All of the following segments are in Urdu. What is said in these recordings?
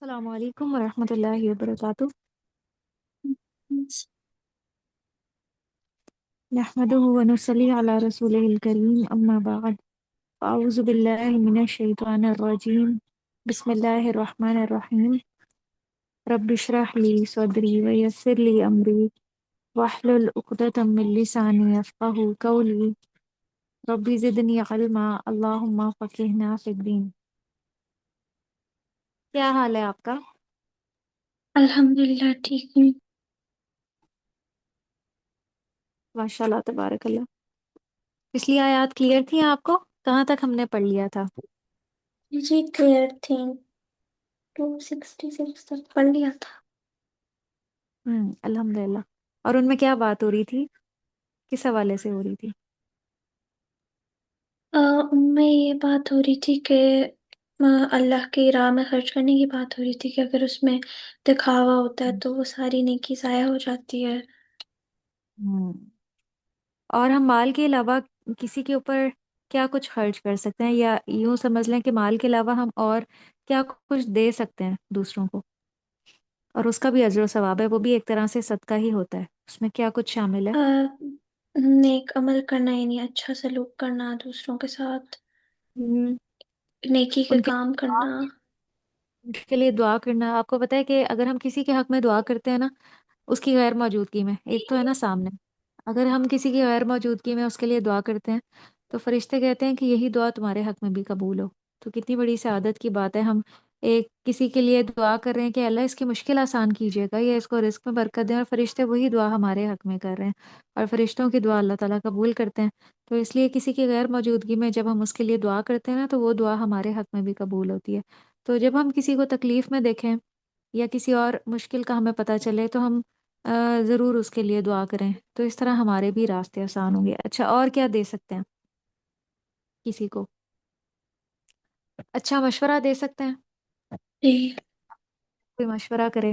السلام علیکم ورحمۃ اللہ وبرکاتہ۔ نحمده ونصلي على رسوله الكريم اما بعد، اعوذ باللہ من الشیطان الرجیم، بسم اللہ الرحمن الرحیم۔ رب اشرح لي صدری ویسر لي امری واحلل عقدۃ من لسانی یفقهوا قولی، رب زدنی علما اللہم فقہنا فی الدین۔ کیا حال ہے آپ کا؟ الحمد للہ ٹھیک ہوں۔ ماشاء اللہ تبارک اللہ۔ پچھلی آیات کلیئر تھیں آپ کو؟ کہاں تک ہم نے پڑھ لیا تھا؟ جی کلیئر تھی، 266 تک پڑھ لیا تھا۔ الحمد للہ۔ اور ان میں کیا بات ہو رہی تھی؟ کس حوالے سے ہو رہی تھی؟ ان میں یہ بات ہو رہی تھی کہ اللہ کی راہ میں خرچ کرنے کی بات ہو رہی تھی کہ اگر اس میں دکھاوا ہوتا ہے تو وہ ساری نیکی ضائع ہو جاتی ہے۔ ہوں۔ اور ہم مال کے علاوہ کسی کے اوپر کیا کچھ خرچ کر سکتے ہیں، یا یوں سمجھ لیں کہ مال کے علاوہ ہم اور کیا کچھ دے سکتے ہیں دوسروں کو، اور اس کا بھی اجر و ثواب ہے، وہ بھی ایک طرح سے صدقہ ہی ہوتا ہے۔ اس میں کیا کچھ شامل ہے؟ نیک عمل کرنا، یعنی اچھا سلوک کرنا دوسروں کے ساتھ، ہم، نیکی کے ان کے کام کرنا۔ ان کے لیے دعا کرنا۔ آپ کو پتہ ہے کہ اگر ہم کسی کے حق میں دعا کرتے ہیں نا، اس کی غیر موجودگی میں، ایک تو ہے نا سامنے، اگر ہم کسی کی غیر موجودگی میں اس کے لیے دعا کرتے ہیں تو فرشتے کہتے ہیں کہ یہی دعا تمہارے حق میں بھی قبول ہو۔ تو کتنی بڑی سعادت کی بات ہے، ہم ایک کسی کے لیے دعا کر رہے ہیں کہ اللہ اس کی مشکل آسان کیجیے گا یا اس کو رزق میں برکت دیں، اور فرشتے وہی دعا ہمارے حق میں کر رہے ہیں، اور فرشتوں کی دعا اللہ تعالیٰ قبول کرتے ہیں۔ تو اس لیے کسی کی غیر موجودگی میں جب ہم اس کے لیے دعا کرتے ہیں نا، تو وہ دعا ہمارے حق میں بھی قبول ہوتی ہے۔ تو جب ہم کسی کو تکلیف میں دیکھیں یا کسی اور مشکل کا ہمیں پتہ چلے تو ہم ضرور اس کے لیے دعا کریں، تو اس طرح ہمارے بھی راستے آسان ہوں گے۔ اچھا، اور کیا دے سکتے ہیں کسی کو؟ اچھا مشورہ دے سکتے ہیں، جی کوئی مشورہ کرے،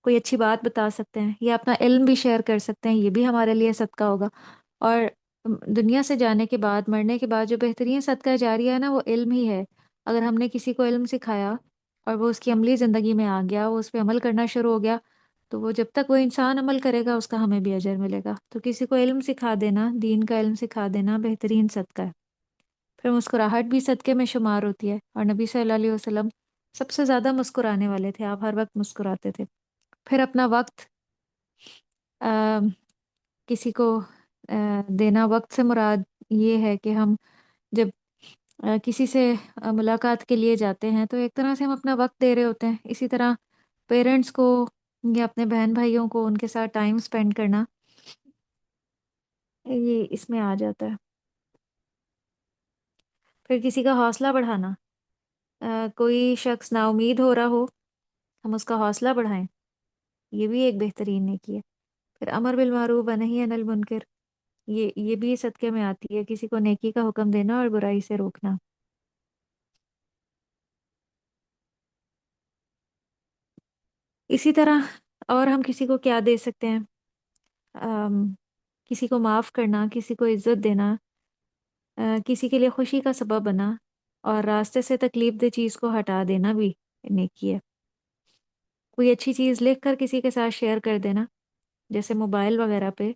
کوئی اچھی بات بتا سکتے ہیں، یا اپنا علم بھی شیئر کر سکتے ہیں، یہ بھی ہمارے لیے صدقہ ہوگا۔ اور دنیا سے جانے کے بعد، مرنے کے بعد جو بہترین صدقہ جاریہ ہے نا، وہ علم ہی ہے۔ اگر ہم نے کسی کو علم سکھایا اور وہ اس کی عملی زندگی میں آ گیا، وہ اس پہ عمل کرنا شروع ہو گیا، تو وہ جب تک وہ انسان عمل کرے گا اس کا ہمیں بھی اجر ملے گا۔ تو کسی کو علم سکھا دینا، دین کا علم سکھا دینا بہترین صدقہ ہے۔ پھر مسکراہٹ بھی صدقے میں شمار ہوتی ہے، اور نبی صلی اللہ علیہ وسلم سب سے زیادہ مسکرانے والے تھے، آپ ہر وقت مسکراتے تھے۔ پھر اپنا وقت کسی کو دینا، وقت سے مراد یہ ہے کہ ہم جب کسی سے ملاقات کے لیے جاتے ہیں تو ایک طرح سے ہم اپنا وقت دے رہے ہوتے ہیں۔ اسی طرح پیرنٹس کو یا اپنے بہن بھائیوں کو ان کے ساتھ ٹائم سپینڈ کرنا، یہ اس میں آ جاتا ہے۔ پھر کسی کا حوصلہ بڑھانا، کوئی شخص نا امید ہو رہا ہو، ہم اس کا حوصلہ بڑھائیں، یہ بھی ایک بہترین نیکی ہے۔ پھر امر بالمعروف و نہی عن المنکر، یہ بھی صدقے میں آتی ہے، کسی کو نیکی کا حکم دینا اور برائی سے روکنا۔ اسی طرح اور ہم کسی کو کیا دے سکتے ہیں؟ آم، کسی کو معاف کرنا، کسی کو عزت دینا، کسی کے لیے خوشی کا سبب بنا، اور راستے سے تکلیف دہ چیز کو ہٹا دینا بھی نیکی ہے۔ کوئی اچھی چیز لکھ کر کسی کے ساتھ شیئر کر دینا، جیسے موبائل وغیرہ پہ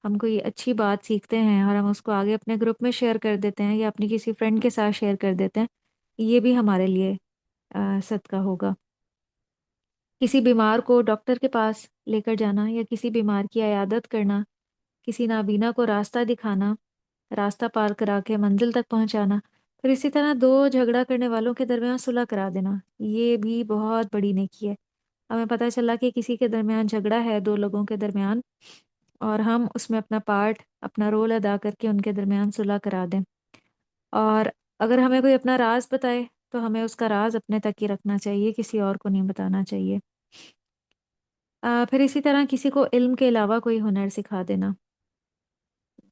ہم کوئی اچھی بات سیکھتے ہیں اور ہم اس کو آگے اپنے گروپ میں شیئر کر دیتے ہیں یا اپنی کسی فرینڈ کے ساتھ شیئر کر دیتے ہیں، یہ بھی ہمارے لیے صدقہ ہوگا۔ کسی بیمار کو ڈاکٹر کے پاس لے کر جانا، یا کسی بیمار کی عیادت کرنا، کسی نابینا کو راستہ دکھانا، راستہ پار کرا کے منزل تک پہنچانا۔ پھر اسی طرح دو جھگڑا کرنے والوں کے درمیان صلح کرا دینا، یہ بھی بہت بڑی نیکی ہے۔ ہمیں پتہ چلا کہ کسی کے درمیان جھگڑا ہے، دو لوگوں کے درمیان، اور ہم اس میں اپنا پارٹ، اپنا رول ادا کر کے ان کے درمیان صلح کرا دیں۔ اور اگر ہمیں کوئی اپنا راز بتائے تو ہمیں اس کا راز اپنے تک ہی رکھنا چاہیے، کسی اور کو نہیں بتانا چاہیے۔ پھر اسی طرح کسی کو علم کے علاوہ کوئی ہنر سکھا دینا،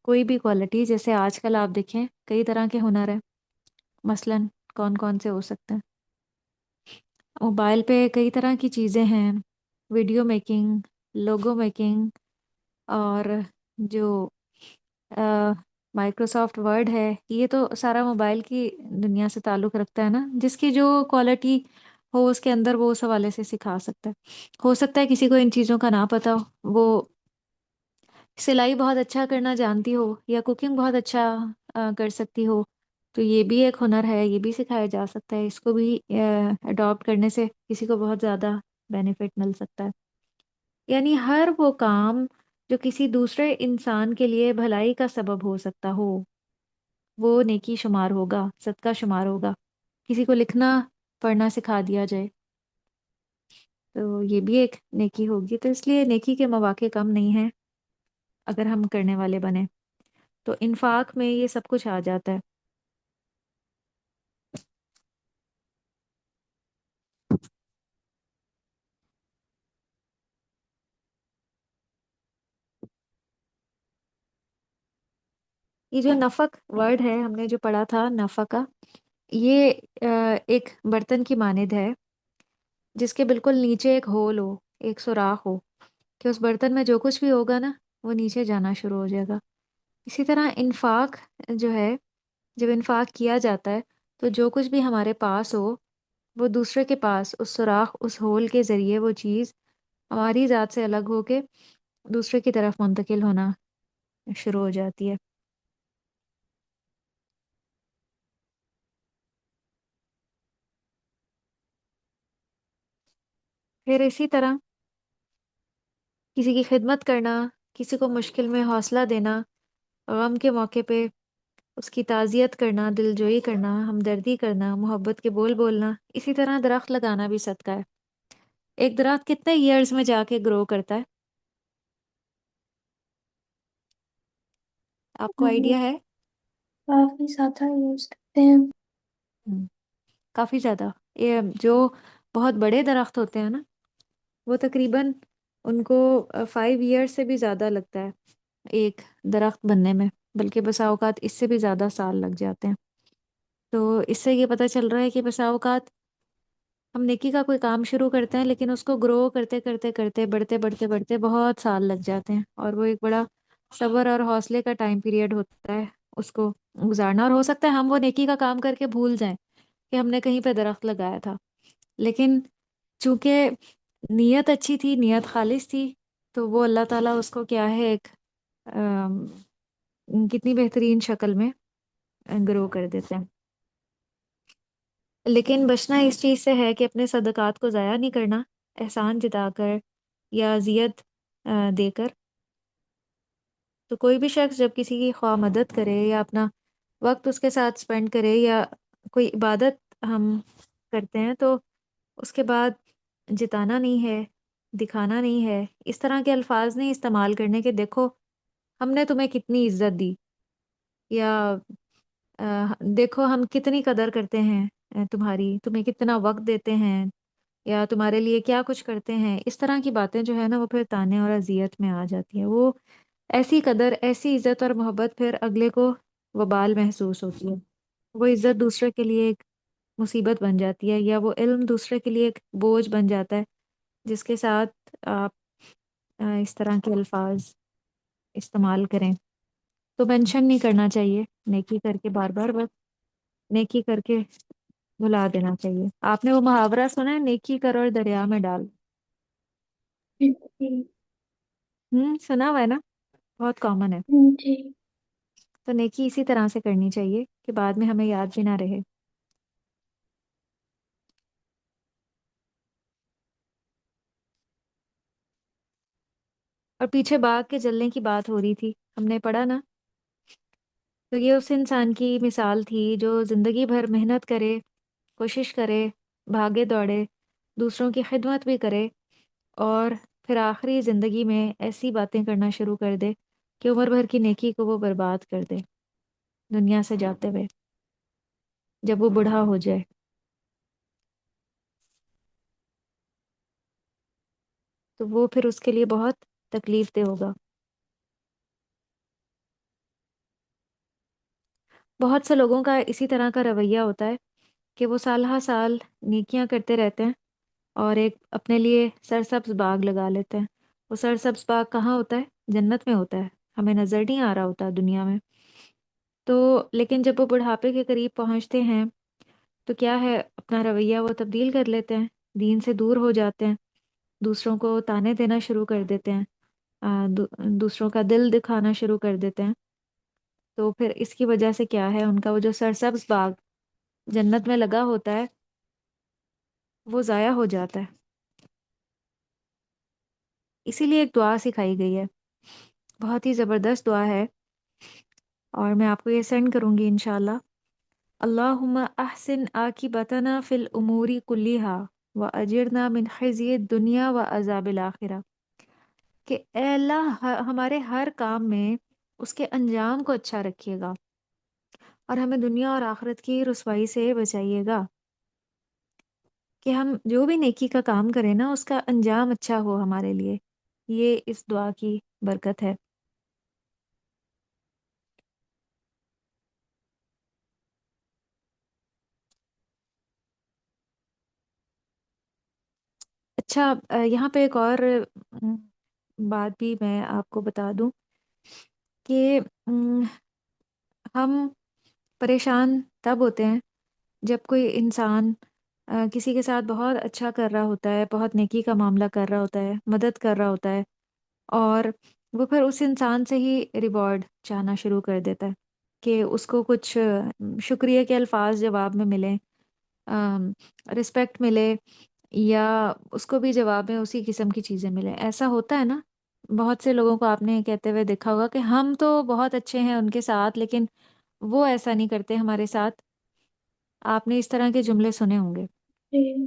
کوئی بھی کوالٹی، جیسے آج کل آپ دیکھیں کئی طرح کے ہنر ہیں، مثلاً کون کون سے ہو سکتے ہیں؟ موبائل پہ کئی طرح کی چیزیں ہیں، ویڈیو میکنگ، لوگو میکنگ، اور جو مائکروسافٹ ورڈ ہے، یہ تو سارا موبائل کی دنیا سے تعلق رکھتا ہے نا۔ جس کی جو کوالٹی ہو اس کے اندر وہ اس حوالے سے سکھا سکتا ہے. ہو سکتا ہے کسی کو ان چیزوں کا نہ پتا ہو، وہ سلائی بہت اچھا کرنا جانتی ہو یا کوکنگ بہت اچھا کر سکتی ہو، تو یہ بھی ایک ہنر ہے، یہ بھی سکھایا جا سکتا ہے. اس کو بھی اڈاپٹ کرنے سے کسی کو بہت زیادہ بینیفٹ مل سکتا ہے. یعنی ہر وہ کام جو کسی دوسرے انسان کے لیے بھلائی کا سبب ہو سکتا ہو، وہ نیکی شمار ہوگا، صدقہ شمار ہوگا. کسی کو لکھنا پڑھنا سکھا دیا جائے تو یہ بھی ایک نیکی ہوگی. تو اس لیے نیکی کے مواقع کم نہیں ہیں اگر ہم کرنے والے بنیں. تو انفاق میں یہ سب کچھ آ جاتا ہے. یہ جو نفق ورڈ ہے ہم نے جو پڑھا تھا نفقہ، یہ ایک برتن کی مانند ہے جس کے بالکل نیچے ایک ہول ہو، ایک سوراخ ہو، کہ اس برتن میں جو کچھ بھی ہوگا نا وہ نیچے جانا شروع ہو جائے گا. اسی طرح انفاق جو ہے، جب انفاق کیا جاتا ہے تو جو کچھ بھی ہمارے پاس ہو وہ دوسرے کے پاس اس سوراخ، اس ہول کے ذریعے وہ چیز ہماری ذات سے الگ ہو کے دوسرے کی طرف منتقل ہونا شروع ہو جاتی ہے. پھر اسی طرح کسی کی خدمت کرنا، کسی کو مشکل میں حوصلہ دینا، غم کے موقع پہ اس کی تعزیت کرنا، دلجوئی کرنا، ہمدردی کرنا، محبت کے بول بولنا. اسی طرح درخت لگانا بھی صدقہ ہے. ایک درخت کتنے ایئرز میں جا کے گرو کرتا ہے؟ آپ کو ہم آئیڈیا ہے؟ کافی زیادہ یوز کرتے ہیں. ہم، کافی زیادہ. یہ جو بہت بڑے درخت ہوتے ہیں نا، وہ تقریباً ان کو 5 ایئر سے بھی زیادہ لگتا ہے ایک درخت بننے میں، بلکہ بسا اوقات اس سے بھی زیادہ سال لگ جاتے ہیں. تو اس سے یہ پتہ چل رہا ہے کہ بسا اوقات ہم نیکی کا کوئی کام شروع کرتے ہیں لیکن اس کو گرو کرتے کرتے کرتے بڑھتے بڑھتے بڑھتے بہت سال لگ جاتے ہیں، اور وہ ایک بڑا صبر اور حوصلے کا ٹائم پیریڈ ہوتا ہے اس کو گزارنا. اور ہو سکتا ہے ہم وہ نیکی کا کام کر کے بھول جائیں کہ ہم نے کہیں پہ درخت لگایا تھا، لیکن چونکہ نیت اچھی تھی، نیت خالص تھی، تو وہ اللہ تعالیٰ اس کو کیا ہے ایک آم، کتنی بہترین شکل میں گرو کر دیتے ہیں. لیکن بچنا اس چیز سے ہے کہ اپنے صدقات کو ضائع نہیں کرنا، احسان جتا کر یا اذیت دے کر. تو کوئی بھی شخص جب کسی کی خواہ مدد کرے یا اپنا وقت اس کے ساتھ اسپینڈ کرے یا کوئی عبادت ہم کرتے ہیں، تو اس کے بعد جتانا نہیں ہے، دکھانا نہیں ہے، اس طرح کے الفاظ نہیں استعمال کرنے کہ دیکھو ہم نے تمہیں کتنی عزت دی، یا دیکھو ہم کتنی قدر کرتے ہیں تمہاری، تمہیں کتنا وقت دیتے ہیں، یا تمہارے لیے کیا کچھ کرتے ہیں. اس طرح کی باتیں جو ہے نا وہ پھر تانے اور اذیت میں آ جاتی ہیں. وہ ایسی قدر، ایسی عزت اور محبت پھر اگلے کو وبال محسوس ہوتی ہے. وہ عزت دوسرے کے لیے ایک مصیبت بن جاتی ہے، یا وہ علم دوسرے کے لیے ایک بوجھ بن جاتا ہے جس کے ساتھ آپ اس طرح کے الفاظ استعمال کریں. تو مینشن نہیں کرنا چاہیے، نیکی کر کے بار بار، بس نیکی کر کے بھلا دینا چاہیے. آپ نے وہ محاورہ سنا ہے، نیکی کر اور دریا میں ڈال؟ جی. سنا ہوا ہے نا، بہت کامن ہے. جی. تو نیکی اسی طرح سے کرنی چاہیے کہ بعد میں ہمیں یاد بھی نہ رہے. اور پیچھے باغ کے جلنے کی بات ہو رہی تھی، ہم نے پڑھا نا. تو یہ اس انسان کی مثال تھی جو زندگی بھر محنت کرے، کوشش کرے، بھاگے دوڑے، دوسروں کی خدمت بھی کرے، اور پھر آخری زندگی میں ایسی باتیں کرنا شروع کر دے کہ عمر بھر کی نیکی کو وہ برباد کر دے دنیا سے جاتے ہوئے، جب وہ بوڑھا ہو جائے. تو وہ پھر اس کے لیے بہت تکلیف دہ ہوگا. بہت سے لوگوں کا اسی طرح کا رویہ ہوتا ہے کہ وہ سال ہر سال نیکیاں کرتے رہتے ہیں اور ایک اپنے لیے سرسبز باغ لگا لیتے ہیں. وہ سرسبز باغ کہاں ہوتا ہے؟ جنت میں ہوتا ہے، ہمیں نظر نہیں آ رہا ہوتا دنیا میں. تو لیکن جب وہ بڑھاپے کے قریب پہنچتے ہیں تو کیا ہے، اپنا رویہ وہ تبدیل کر لیتے ہیں، دین سے دور ہو جاتے ہیں، دوسروں کو تانے دینا شروع کر دیتے ہیں، دوسروں کا دل دکھانا شروع کر دیتے ہیں۔ تو پھر اس کی وجہ سے کیا ہے، ان کا وہ جو سرسبز باغ جنت میں لگا ہوتا ہے وہ ضائع ہو جاتا ہے۔ اسی لیے ایک دعا سکھائی گئی ہے، بہت ہی زبردست دعا ہے، اور میں آپ کو یہ سینڈ کروں گی انشاءاللہ۔ اللہم احسن عاقبتنا فی الامور کلیہا واجرنا من خزی الدنیا وعذاب الآخرہ، کہ اے اللہ ہمارے ہر کام میں اس کے انجام کو اچھا رکھیے گا، اور ہمیں دنیا اور آخرت کی رسوائی سے بچائیے گا، کہ ہم جو بھی نیکی کا کام کریں نا اس کا انجام اچھا ہو ہمارے لیے۔ یہ اس دعا کی برکت ہے۔ اچھا، یہاں پہ ایک اور بات بھی میں آپ کو بتا دوں کہ ہم پریشان تب ہوتے ہیں جب کوئی انسان کسی کے ساتھ بہت اچھا کر رہا ہوتا ہے، بہت نیکی کا معاملہ کر رہا ہوتا ہے، مدد کر رہا ہوتا ہے، اور وہ پھر اس انسان سے ہی ریوارڈ چاہنا شروع کر دیتا ہے، کہ اس کو کچھ شکریہ کے الفاظ جواب میں ملیں، رسپیکٹ ملے، یا اس کو بھی جواب میں اسی قسم کی چیزیں ملیں۔ ایسا ہوتا ہے نا، بہت سے لوگوں کو آپ نے کہتے ہوئے دیکھا ہوگا کہ ہم تو بہت اچھے ہیں ان کے ساتھ، لیکن وہ ایسا نہیں کرتے ہمارے ساتھ۔ آپ نے اس طرح کے جملے سنے ہوں گے۔ جی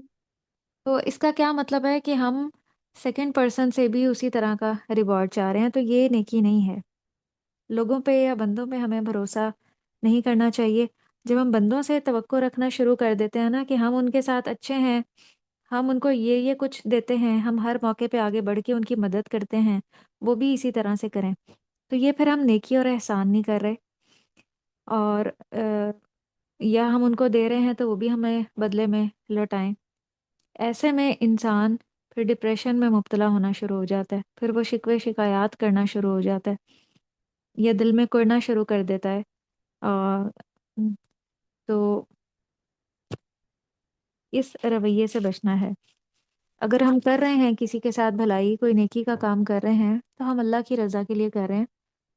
تو اس کا کیا مطلب ہے کہ ہم سیکنڈ پرسن سے بھی اسی طرح کا ریوارڈ چاہ رہے ہیں، تو یہ نیکی نہیں ہے۔ لوگوں پہ یا بندوں پہ ہمیں بھروسہ نہیں کرنا چاہیے۔ جب ہم بندوں سے توقع رکھنا شروع کر دیتے ہیں نا کہ ہم ان کے ساتھ اچھے ہیں، ہم ان کو یہ کچھ دیتے ہیں، ہم ہر موقع پہ آگے بڑھ کے ان کی مدد کرتے ہیں، وہ بھی اسی طرح سے کریں، تو یہ پھر ہم نیکی اور احسان نہیں کر رہے، اور یا ہم ان کو دے رہے ہیں تو وہ بھی ہمیں بدلے میں لوٹائیں۔ ایسے میں انسان پھر ڈپریشن میں مبتلا ہونا شروع ہو جاتا ہے، پھر وہ شکوے شکایات کرنا شروع ہو جاتا ہے، یا دل میں کوڑنا شروع کر دیتا ہے۔ اور تو اس رویے سے بچنا ہے۔ اگر ہم کر رہے ہیں کسی کے ساتھ بھلائی، کوئی نیکی کا کام کر رہے ہیں، تو ہم اللہ کی رضا کے لیے کر رہے ہیں،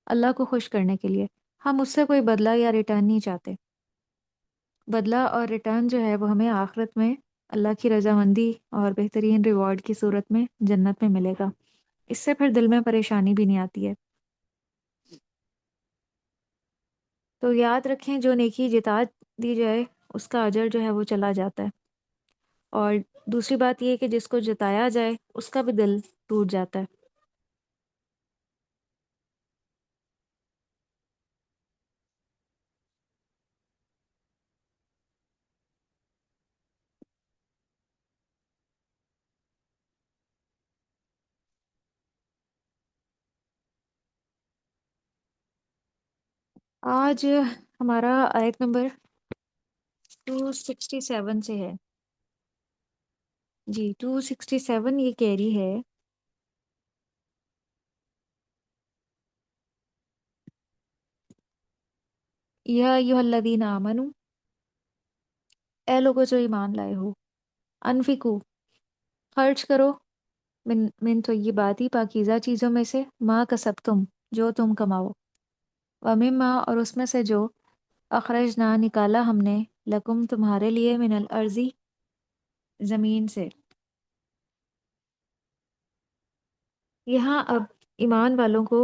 اللہ کو خوش کرنے کے لیے۔ ہم اس سے کوئی بدلہ یا ریٹرن نہیں چاہتے۔ بدلہ اور ریٹرن جو ہے وہ ہمیں آخرت میں اللہ کی رضامندی اور بہترین ریوارڈ کی صورت میں جنت میں ملے گا۔ اس سے پھر دل میں پریشانی بھی نہیں آتی ہے۔ تو یاد رکھیں، جو نیکی جتا دی جائے اس کا اجر جو ہے وہ چلا جاتا ہے، اور دوسری بات یہ کہ جس کو جتایا جائے اس کا بھی دل ٹوٹ جاتا ہے۔ آج ہمارا آیت نمبر 267 سے ہے۔ جی 267 یہ کہہ رہی ہے، یا ایھا الذین آمنو، اے لوگو جو ایمان لائے ہو، انفقو، خرچ کرو، من طیباتی، پاکیزہ چیزوں میں سے، ما کسبتم، جو تم کماؤ، ومما، اور اس میں سے جو، اخرجنا، نکالا ہم نے، لکم، تمہارے لیے، من الارضی، زمین سے۔ یہاں اب ایمان والوں کو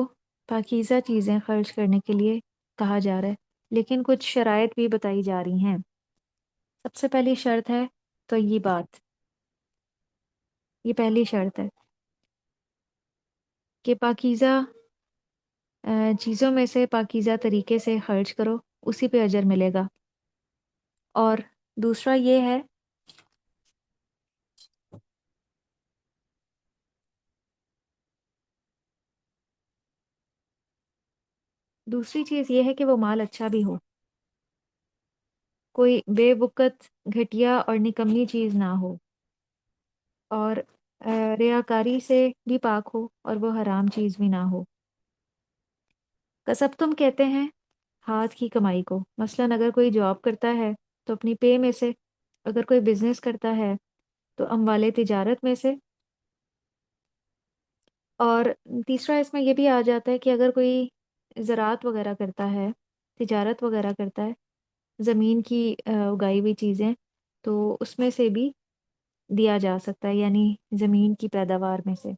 پاکیزہ چیزیں خرچ کرنے کے لیے کہا جا رہا ہے، لیکن کچھ شرائط بھی بتائی جا رہی ہیں۔ سب سے پہلی شرط ہے طیبات، یہ پہلی شرط ہے کہ پاکیزہ چیزوں میں سے پاکیزہ طریقے سے خرچ کرو، اسی پہ اجر ملے گا۔ اور دوسرا یہ ہے، دوسری چیز یہ ہے کہ وہ مال اچھا بھی ہو، کوئی بے وقت، گھٹیا اور نکمی چیز نہ ہو، اور ریاکاری سے بھی پاک ہو، اور وہ حرام چیز بھی نہ ہو۔ کسب تم کہتے ہیں ہاتھ کی کمائی کو، مثلاً اگر کوئی جاب کرتا ہے تو اپنی پے میں سے اگر کوئی بزنس کرتا ہے تو اموال تجارت میں سے، اور تیسرا اس میں یہ بھی آ جاتا ہے کہ اگر کوئی زراعت وغیرہ کرتا ہے، تجارت وغیرہ کرتا ہے، زمین کی اگائی ہوئی چیزیں، تو اس میں سے بھی دیا جا سکتا ہے، یعنی زمین کی پیداوار میں سے۔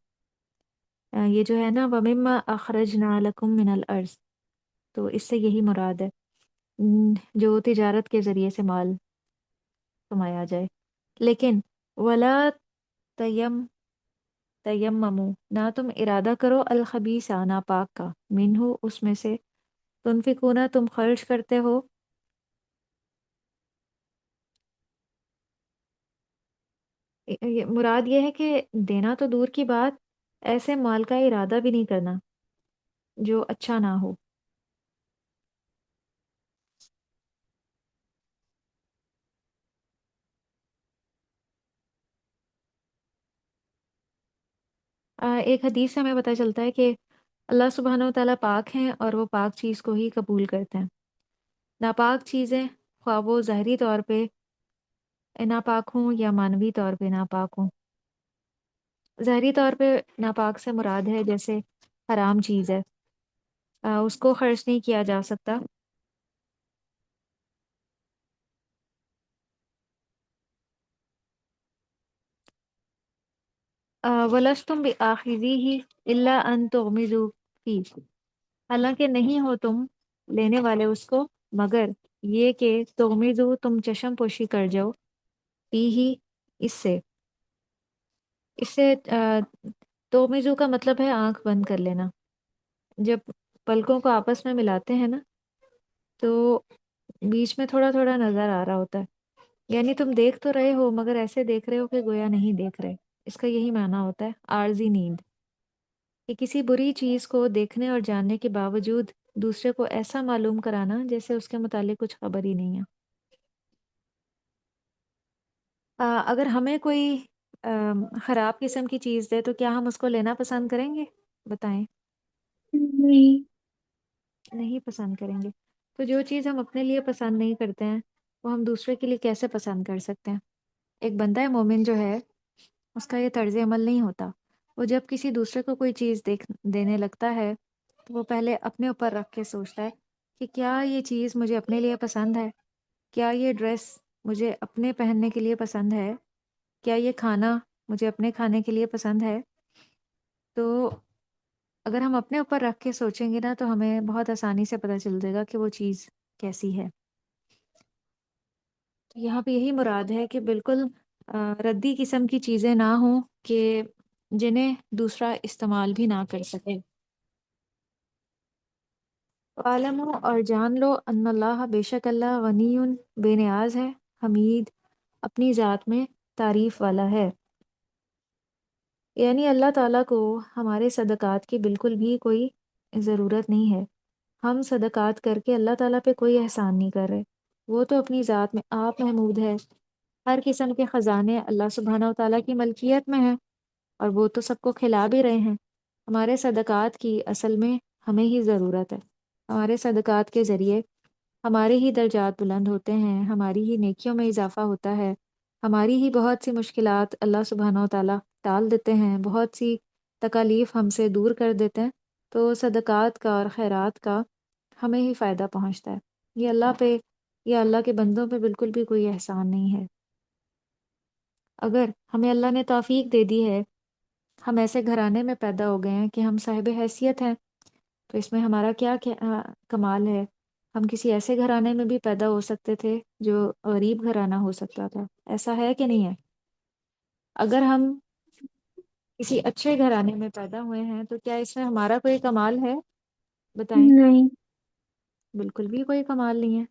یہ جو ہے نا وَمِمَّا أَخْرَجْنَا لَكُم مِّنَ الْأَرْضِ، تو اس سے یہی مراد ہے، جو تجارت کے ذریعے سے مال کمایا جائے۔ لیکن ولا تیم تیممو، نہ تم ارادہ کرو الخبیثہ، ناپاک کا، منہو، اس میں سے، تنفقون، تم خرچ کرتے ہو، مراد یہ ہے کہ دینا تو دور کی بات، ایسے مال کا ارادہ بھی نہیں کرنا جو اچھا نہ ہو۔ ایک حدیث سے ہمیں پتہ چلتا ہے کہ اللہ سبحانہ و تعالیٰ پاک ہیں اور وہ پاک چیز کو ہی قبول کرتے ہیں۔ ناپاک چیزیں، خواہ وہ ظاہری طور پہ ناپاک ہوں یا معنوی طور پہ ناپاک ہوں۔ ظاہری طور پہ ناپاک سے مراد ہے جیسے حرام چیز ہے، اس کو خرچ نہیں کیا جا سکتا۔ وَلَسْتُمْ بِآخِذِيهِ إِلَّا أَن تُغْمِضُوا فِيهِ، حالانکہ نہیں ہو تم لینے والے اس کو، مگر یہ کہ تغمضوا، تم چشم پوشی کر جاؤ، فیہ، اس سے، اس سے تغمضوا کا مطلب ہے آنکھ بند کر لینا۔ جب پلکوں کو آپس میں ملاتے ہیں نا، تو بیچ میں تھوڑا تھوڑا نظر آ رہا ہوتا ہے، یعنی تم دیکھ تو رہے ہو مگر ایسے دیکھ رہے ہو کہ گویا نہیں دیکھ رہے۔ اس کا یہی معنی ہوتا ہے عارضی نیند، کہ کسی بری چیز کو دیکھنے اور جاننے کے باوجود دوسرے کو ایسا معلوم کرانا جیسے اس کے متعلق کچھ خبر ہی نہیں ہے۔ اگر ہمیں کوئی خراب قسم کی چیز دے تو کیا ہم اس کو لینا پسند کریں گے؟ بتائیں۔ نہیں۔ نہیں پسند کریں گے۔ تو جو چیز ہم اپنے لیے پسند نہیں کرتے ہیں وہ ہم دوسرے کے لیے کیسے پسند کر سکتے ہیں؟ ایک بندہ مومن جو ہے اس کا یہ طرز عمل نہیں ہوتا۔ وہ جب کسی دوسرے کو کوئی چیز دینے لگتا ہے تو وہ پہلے اپنے اوپر رکھ کے سوچتا ہے کہ کیا یہ چیز مجھے اپنے لیے پسند ہے؟ کیا یہ ڈریس مجھے اپنے پہننے کے لیے پسند ہے؟ کیا یہ کھانا مجھے اپنے کھانے کے لیے پسند ہے؟ تو اگر ہم اپنے اوپر رکھ کے سوچیں گے نا تو ہمیں بہت آسانی سے پتہ چل جائے گا کہ وہ چیز کیسی ہے۔ تو یہاں پہ یہی مراد ہے کہ بالکل ردی قسم کی چیزیں نہ ہوں کہ جنہیں دوسرا استعمال بھی نہ کر سکے۔ عالمو، اور جان لو، ان اللہ، بے شک اللہ، غنی، بے نیاز ہے، حمید، اپنی ذات میں تعریف والا ہے۔ یعنی اللہ تعالیٰ کو ہمارے صدقات کی بالکل بھی کوئی ضرورت نہیں ہے۔ ہم صدقات کر کے اللہ تعالیٰ پہ کوئی احسان نہیں کر رہے، وہ تو اپنی ذات میں آپ محمود ہے۔ ہر قسم کے خزانے اللہ سبحانہ و تعالیٰ کی ملکیت میں ہیں اور وہ تو سب کو کھلا بھی رہے ہیں۔ ہمارے صدقات کی اصل میں ہمیں ہی ضرورت ہے۔ ہمارے صدقات کے ذریعے ہمارے ہی درجات بلند ہوتے ہیں، ہماری ہی نیکیوں میں اضافہ ہوتا ہے، ہماری ہی بہت سی مشکلات اللہ سبحانہ و تعالیٰ ٹال دیتے ہیں، بہت سی تکالیف ہم سے دور کر دیتے ہیں۔ تو صدقات کا اور خیرات کا ہمیں ہی فائدہ پہنچتا ہے۔ یہ اللہ پہ یا اللہ کے بندوں پہ بالکل بھی کوئی احسان نہیں ہے۔ اگر ہمیں اللہ نے توفیق دے دی ہے، ہم ایسے گھرانے میں پیدا ہو گئے ہیں کہ ہم صاحب حیثیت ہیں، تو اس میں ہمارا کیا کمال ہے؟ ہم کسی ایسے گھرانے میں بھی پیدا ہو سکتے تھے جو غریب گھرانہ ہو سکتا تھا، ایسا ہے کہ نہیں ہے؟ اگر ہم کسی اچھے گھرانے میں پیدا ہوئے ہیں تو کیا اس میں ہمارا کوئی کمال ہے؟ بتائیں۔ نہیں۔ بالکل بھی کوئی کمال نہیں ہے۔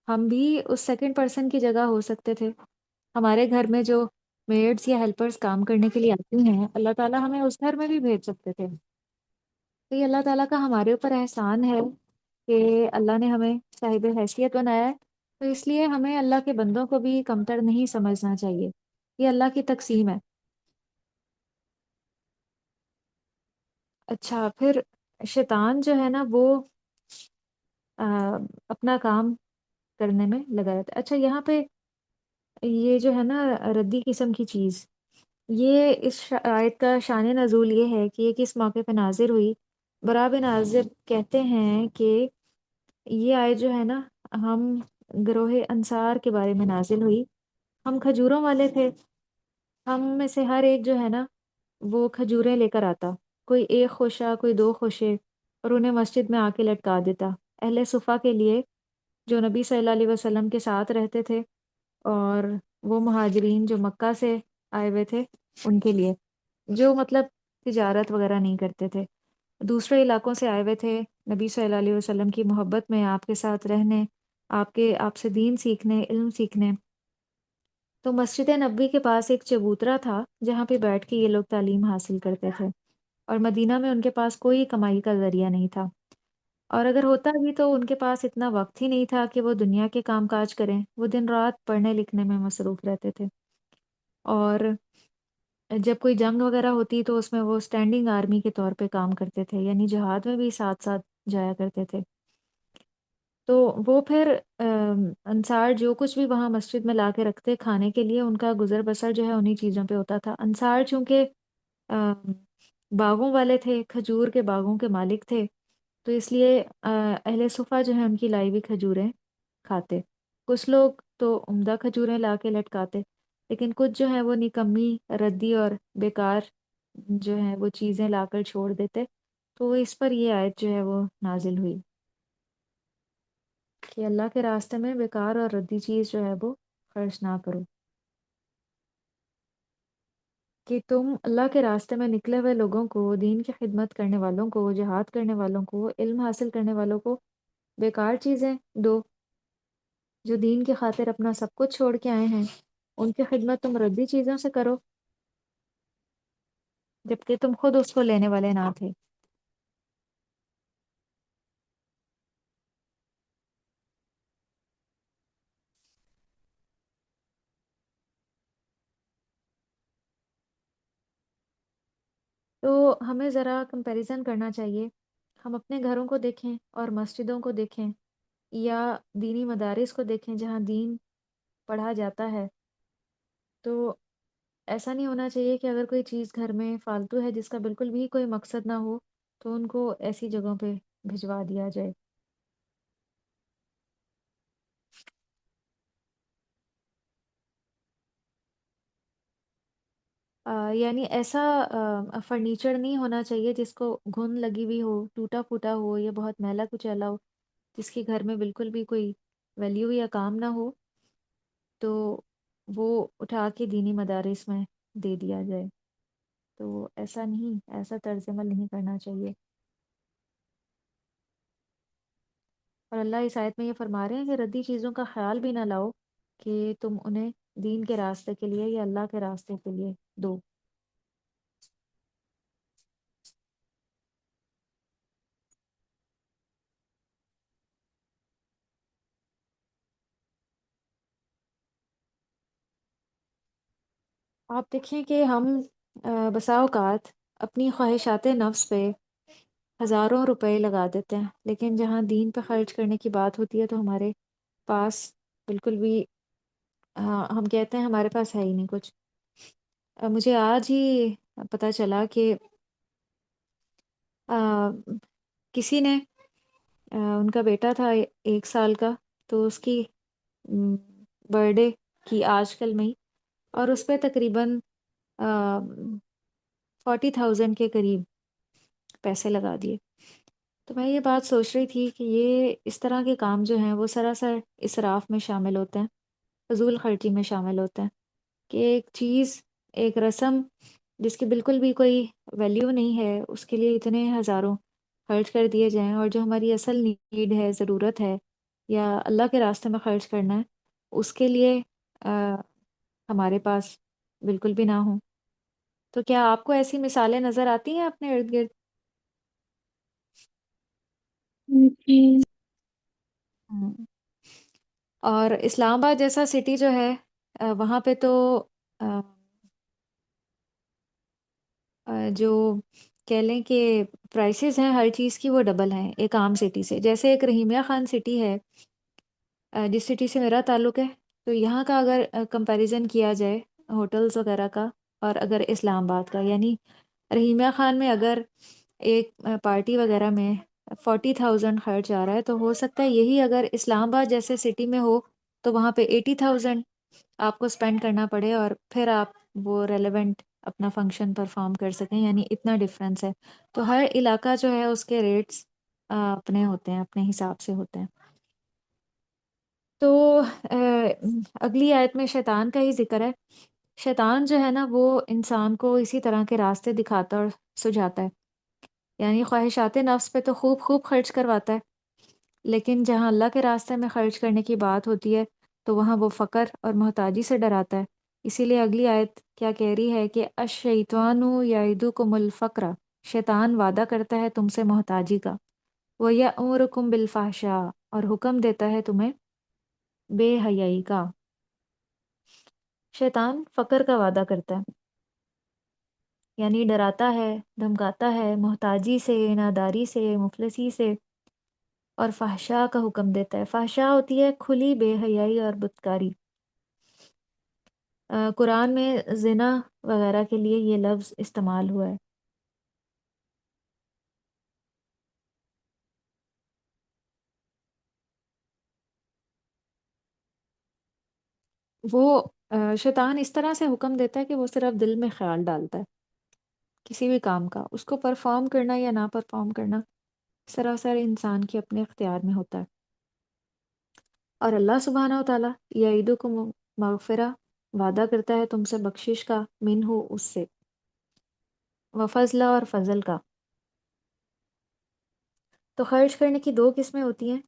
ہم بھی اس سیکنڈ پرسن کی جگہ ہو سکتے تھے۔ ہمارے گھر میں جو میڈس یا ہیلپرز کام کرنے کے لیے آتی ہیں، اللہ تعالیٰ ہمیں اس گھر میں بھی بھیج سکتے تھے۔ تو یہ اللہ تعالیٰ کا ہمارے اوپر احسان ہے کہ اللہ نے ہمیں صاحب حیثیت بنایا ہے، تو اس لیے ہمیں اللہ کے بندوں کو بھی کمتر نہیں سمجھنا چاہیے۔ یہ اللہ کی تقسیم ہے۔ اچھا، پھر شیطان جو ہے نا وہ اپنا کام کرنے میں لگا رہتا ہے۔ اچھا، یہاں پہ یہ جو ہے نا ردی قسم کی چیز، یہ اس آیت کا شان نزول یہ ہے کہ یہ کس موقع پہ نازل ہوئی۔ برا بن عازب کہتے ہیں کہ یہ آیت جو ہے نا، ہم گروہ انصار کے بارے میں نازل ہوئی۔ ہم کھجوروں والے تھے، ہم میں سے ہر ایک جو ہے نا وہ کھجوریں لے کر آتا، کوئی ایک خوشہ کوئی دو خوشے، اور انہیں مسجد میں آ کے لٹکا دیتا اہل صفا کے لیے جو نبی صلی اللہ علیہ وسلم کے ساتھ رہتے تھے، اور وہ مہاجرین جو مکہ سے آئے ہوئے تھے ان کے لیے، جو مطلب تجارت وغیرہ نہیں کرتے تھے، دوسرے علاقوں سے آئے ہوئے تھے نبی صلی اللہ علیہ وسلم کی محبت میں آپ کے ساتھ رہنے، آپ سے دین سیکھنے، علم سیکھنے۔ تو مسجد نبوی کے پاس ایک چبوترا تھا جہاں پہ بیٹھ کے یہ لوگ تعلیم حاصل کرتے تھے، اور مدینہ میں ان کے پاس کوئی کمائی کا ذریعہ نہیں تھا، اور اگر ہوتا بھی تو ان کے پاس اتنا وقت ہی نہیں تھا کہ وہ دنیا کے کام کاج کریں، وہ دن رات پڑھنے لکھنے میں مصروف رہتے تھے۔ اور جب کوئی جنگ وغیرہ ہوتی تو اس میں وہ اسٹینڈنگ آرمی کے طور پہ کام کرتے تھے، یعنی جہاد میں بھی ساتھ ساتھ جایا کرتے تھے۔ تو وہ پھر انصار جو کچھ بھی وہاں مسجد میں لا کے رکھتے کھانے کے لیے، ان کا گزر بسر جو ہے انہی چیزوں پہ ہوتا تھا۔ انصار چونکہ باغوں والے تھے، کھجور کے باغوں کے مالک تھے، تو اس لیے اہل صفا جو ہے ان کی لائی ہوئی کھجوریں کھاتے۔ کچھ لوگ تو عمدہ کھجوریں لا کے لٹکاتے، لیکن کچھ جو ہے وہ نکمی، ردی اور بیکار جو ہے وہ چیزیں لا کر چھوڑ دیتے، تو اس پر یہ آیت جو ہے وہ نازل ہوئی کہ اللہ کے راستے میں بیکار اور ردی چیز جو ہے وہ خرچ نہ کرو، کہ تم اللہ کے راستے میں نکلے ہوئے لوگوں کو، دین کی خدمت کرنے والوں کو، جہاد کرنے والوں کو، علم حاصل کرنے والوں کو بیکار چیزیں دو، جو دین کی خاطر اپنا سب کچھ چھوڑ کے آئے ہیں، ان کی خدمت تم ردی چیزوں سے کرو، جبکہ تم خود اس کو لینے والے نہ تھے۔ تو ہمیں ذرا کمپیریزن کرنا چاہیے، ہم اپنے گھروں کو دیکھیں اور مسجدوں کو دیکھیں، یا دینی مدارس کو دیکھیں جہاں دین پڑھا جاتا ہے، تو ایسا نہیں ہونا چاہیے کہ اگر کوئی چیز گھر میں فالتو ہے جس کا بالکل بھی کوئی مقصد نہ ہو تو ان کو ایسی جگہوں پہ بھجوا دیا جائے۔ یعنی ایسا فرنیچر نہیں ہونا چاہیے جس کو گھن لگی ہوئی ہو، ٹوٹا پھوٹا ہو، یا بہت میلا کچیلا ہو، جس کی گھر میں بالکل بھی کوئی ویلیو یا کام نہ ہو، تو وہ اٹھا کے دینی مدارس میں دے دیا جائے۔ تو ایسا نہیں، ایسا طرز عمل نہیں کرنا چاہیے۔ اور اللہ اس آیت میں یہ فرما رہے ہیں کہ ردی چیزوں کا خیال بھی نہ لاؤ کہ تم انہیں دین کے راستے کے لیے یا اللہ کے راستے کے لیے دو۔ آپ دیکھیں کہ ہم بسا اوقات اپنی خواہشات نفس پہ ہزاروں روپے لگا دیتے ہیں، لیکن جہاں دین پہ خرچ کرنے کی بات ہوتی ہے تو ہمارے پاس بالکل بھی ہم کہتے ہیں ہمارے پاس ہے ہی نہیں کچھ۔ مجھے آج ہی پتہ چلا کہ آ، کسی نے ان کا بیٹا تھا 1 سال کا، تو اس کی برتھ ڈے کی آج کل میں ہی، اور اس پہ تقریباً 40,000 کے قریب پیسے لگا دیے۔ تو میں یہ بات سوچ رہی تھی کہ یہ اس طرح کے کام جو ہیں وہ سراسر اسراف میں شامل ہوتے ہیں، فضول خرچی میں شامل ہوتے ہیں، کہ ایک چیز، ایک رسم جس کی بالکل بھی کوئی ویلیو نہیں ہے، اس کے لیے اتنے ہزاروں خرچ کر دیے جائیں، اور جو ہماری اصل نیڈ ہے، ضرورت ہے، یا اللہ کے راستے میں خرچ کرنا ہے، اس کے لیے ہمارے پاس بالکل بھی نہ ہوں۔ تو کیا آپ کو ایسی مثالیں نظر آتی ہیں اپنے ارد گرد؟ جی ہوں۔ اور اسلام آباد جیسا سٹی جو ہے، وہاں پہ تو آ، جو کہہ لیں کہ پرائسز ہیں ہر چیز کی وہ ڈبل ہیں ایک عام سٹی سے، جیسے ایک رحیمیہ خان سٹی ہے جس سٹی سے میرا تعلق ہے، تو یہاں کا اگر کمپیریزن کیا جائے ہوٹلز وغیرہ کا اور اگر اسلام آباد کا، یعنی رحیمیہ خان میں اگر ایک پارٹی وغیرہ میں 40,000 خرچ آ رہا ہے، تو ہو سکتا ہے یہی اگر اسلام آباد جیسے سٹی میں ہو تو وہاں پہ 80,000 آپ کو اسپینڈ کرنا پڑے، اور پھر آپ وہ ریلیونٹ اپنا فنکشن پرفارم کر سکیں، یعنی اتنا ڈفرینس ہے۔ تو ہر علاقہ جو ہے اس کے ریٹس اپنے ہوتے ہیں، اپنے حساب سے ہوتے ہیں۔ تو اگلی آیت میں شیطان کا ہی ذکر ہے۔ شیطان جو ہے نا وہ انسان کو اسی طرح کے راستے دکھاتا اور سجھاتا ہے، یعنی خواہشات نفس پہ تو خوب خوب خرچ کرواتا ہے، لیکن جہاں اللہ کے راستے میں خرچ کرنے کی بات ہوتی ہے تو وہاں وہ فقر اور محتاجی سے ڈراتا ہے۔ اسی لیے اگلی آیت کیا کہہ رہی ہے کہ الشیطان یعدکم الفقر، شیطان وعدہ کرتا ہے تم سے محتاجی کا، وَیَأْمُرُکم بالفحشاء، اور حکم دیتا ہے تمہیں بے حیائی کا۔ شیطان فقر کا وعدہ کرتا ہے، یعنی ڈراتا ہے، دھمکاتا ہے محتاجی سے، ناداری سے، مفلسی سے، اور فحشاء کا حکم دیتا ہے۔ فحشاء ہوتی ہے کھلی بے حیائی اور بدکاری۔ قرآن میں زنا وغیرہ کے لیے یہ لفظ استعمال ہوا ہے۔ وہ شیطان اس طرح سے حکم دیتا ہے کہ وہ صرف دل میں خیال ڈالتا ہے کسی بھی کام کا، اس کو پرفارم کرنا یا نہ پرفارم کرنا سراسر انسان کے اپنے اختیار میں ہوتا ہے۔ اور اللہ سبحانہ و تعالیٰ یعیدکم مغفرہ، وعدہ کرتا ہے تم سے بخشش کا، منہ اس سے، وفضل، اور فضل کا۔ تو خرچ کرنے کی دو قسمیں ہوتی ہیں،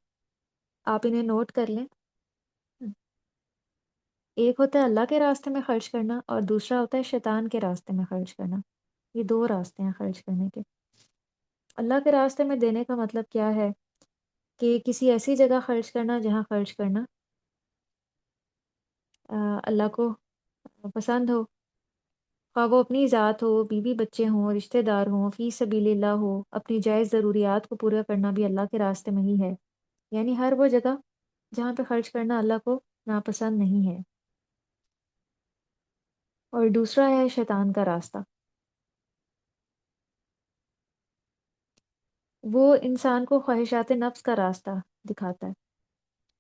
آپ انہیں نوٹ کر لیں۔ ایک ہوتا ہے اللہ کے راستے میں خرچ کرنا، اور دوسرا ہوتا ہے شیطان کے راستے میں خرچ کرنا۔ یہ دو راستے ہیں خرچ کرنے کے۔ اللہ کے راستے میں دینے کا مطلب کیا ہے کہ کسی ایسی جگہ خرچ کرنا جہاں خرچ کرنا اللہ کو پسند ہو، خواہ وہ اپنی ذات ہو، بیوی بچے ہوں، رشتہ دار ہوں، فی سبیل اللہ ہو، اپنی جائز ضروریات کو پورا کرنا بھی اللہ کے راستے میں ہی ہے، یعنی ہر وہ جگہ جہاں پہ خرچ کرنا اللہ کو ناپسند نہیں ہے۔ اور دوسرا ہے شیطان کا راستہ، وہ انسان کو خواہشات نفس کا راستہ دکھاتا ہے،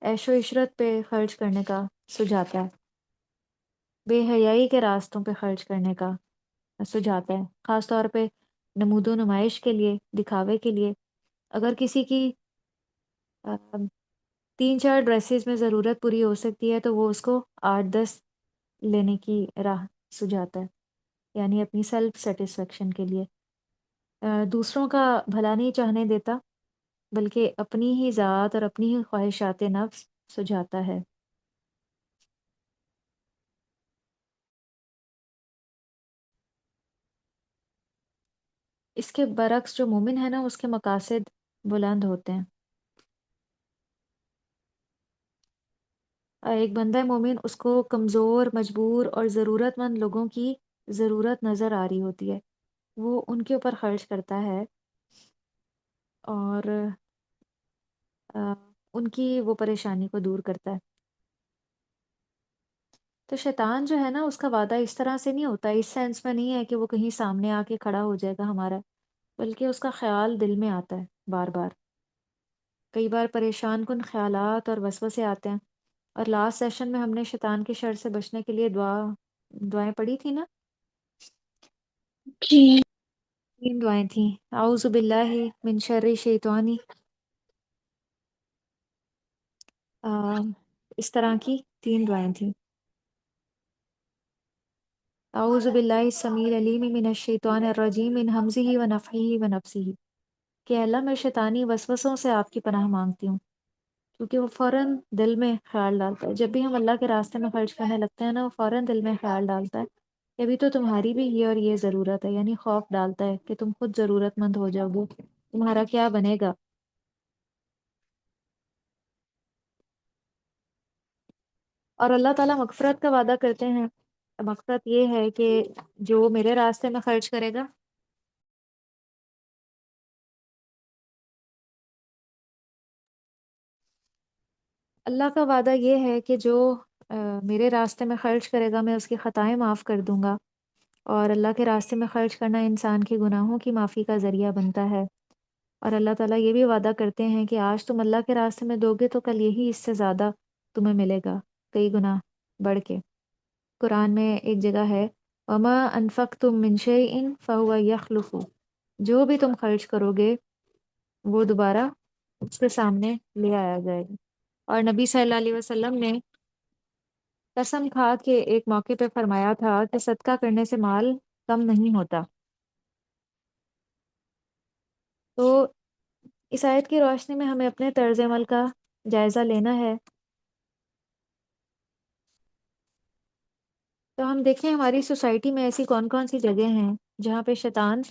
عیش و عشرت پہ خرچ کرنے کا سجھاتا ہے، بے حیائی کے راستوں پہ خرچ کرنے کا سجھاتا ہے، خاص طور پہ نمود و نمائش کے لیے، دکھاوے کے لیے۔ اگر کسی کی 3-4 ڈریسز میں ضرورت پوری ہو سکتی ہے تو وہ اس کو 8-10 لینے کی راہ سجھاتا ہے، یعنی اپنی سیلف سیٹسفیکشن کے لیے۔ دوسروں کا بھلا نہیں چاہنے دیتا، بلکہ اپنی ہی ذات اور اپنی ہی خواہشات نفس سجھاتا ہے۔ اس کے برعکس جو مومن ہے نا، اس کے مقاصد بلند ہوتے ہیں۔ ایک بندہ مومن، اس کو کمزور، مجبور اور ضرورت مند لوگوں کی ضرورت نظر آ رہی ہوتی ہے، وہ ان کے اوپر خرچ کرتا ہے اور آ، ان کی وہ پریشانی کو دور کرتا ہے۔ تو شیطان جو ہے نا، اس کا وعدہ اس طرح سے نہیں ہوتا، اس سینس میں نہیں ہے کہ وہ کہیں سامنے آ کے کھڑا ہو جائے گا ہمارا، بلکہ اس کا خیال دل میں آتا ہے بار بار۔ کئی بار پریشان کن خیالات اور وسوسے آتے ہیں، اور لاسٹ سیشن میں ہم نے شیطان کے شر سے بچنے کے لیے دعائیں پڑھی تھی نا، جی 3 دعائیں تھیں۔ اعوذ باللہ من شر شیطانی، اس طرح کی 3 دعائیں تھیں۔ اعوذ باللہ السمیع العلیم من الشیطان الرجیم من ہمزہ ونفخہ ونفثہ، کہ اللہ میں شیطانی وسوسوں سے آپ کی پناہ مانگتی ہوں، کیونکہ وہ فوراً دل میں خیال ڈالتا ہے۔ جب بھی ہم اللہ کے راستے میں خرچ کرنے لگتے ہیں نا، وہ فوراً دل میں خیال ڈالتا ہے کہ ابھی تو تمہاری بھی یہ اور یہ ضرورت ہے، یعنی خوف ڈالتا ہے کہ تم خود ضرورت مند ہو جاؤ گے، تمہارا کیا بنے گا۔ اور اللہ تعالیٰ مغفرت کا وعدہ کرتے ہیں۔ مغفرت یہ ہے کہ جو میرے راستے میں خرچ کرے گا، اللہ کا وعدہ یہ ہے کہ جو میرے راستے میں خرچ کرے گا میں اس کی خطائیں معاف کر دوں گا، اور اللہ کے راستے میں خرچ کرنا انسان کے گناہوں کی معافی کا ذریعہ بنتا ہے۔ اور اللہ تعالیٰ یہ بھی وعدہ کرتے ہیں کہ آج تم اللہ کے راستے میں دو گے تو کل یہی اس سے زیادہ تمہیں ملے گا، کئی گنا بڑھ کے۔ قرآن میں ایک جگہ ہے، وَمَا أَنفَقْتُم مِّن شَيْءٍ فَهُوَ يَخْلُفُ، جو بھی تم خرچ کرو گے وہ دوبارہ اس کے سامنے لے آیا جائے گا۔ اور نبی صلی اللہ علیہ وسلم نے قسم کھا کے ایک موقع پہ فرمایا تھا کہ صدقہ کرنے سے مال کم نہیں ہوتا۔ تو اس آیت کی روشنی میں ہمیں اپنے طرز عمل کا جائزہ لینا ہے۔ تو ہم دیکھیں ہماری سوسائٹی میں ایسی کون کون سی جگہ ہیں جہاں پہ شیطان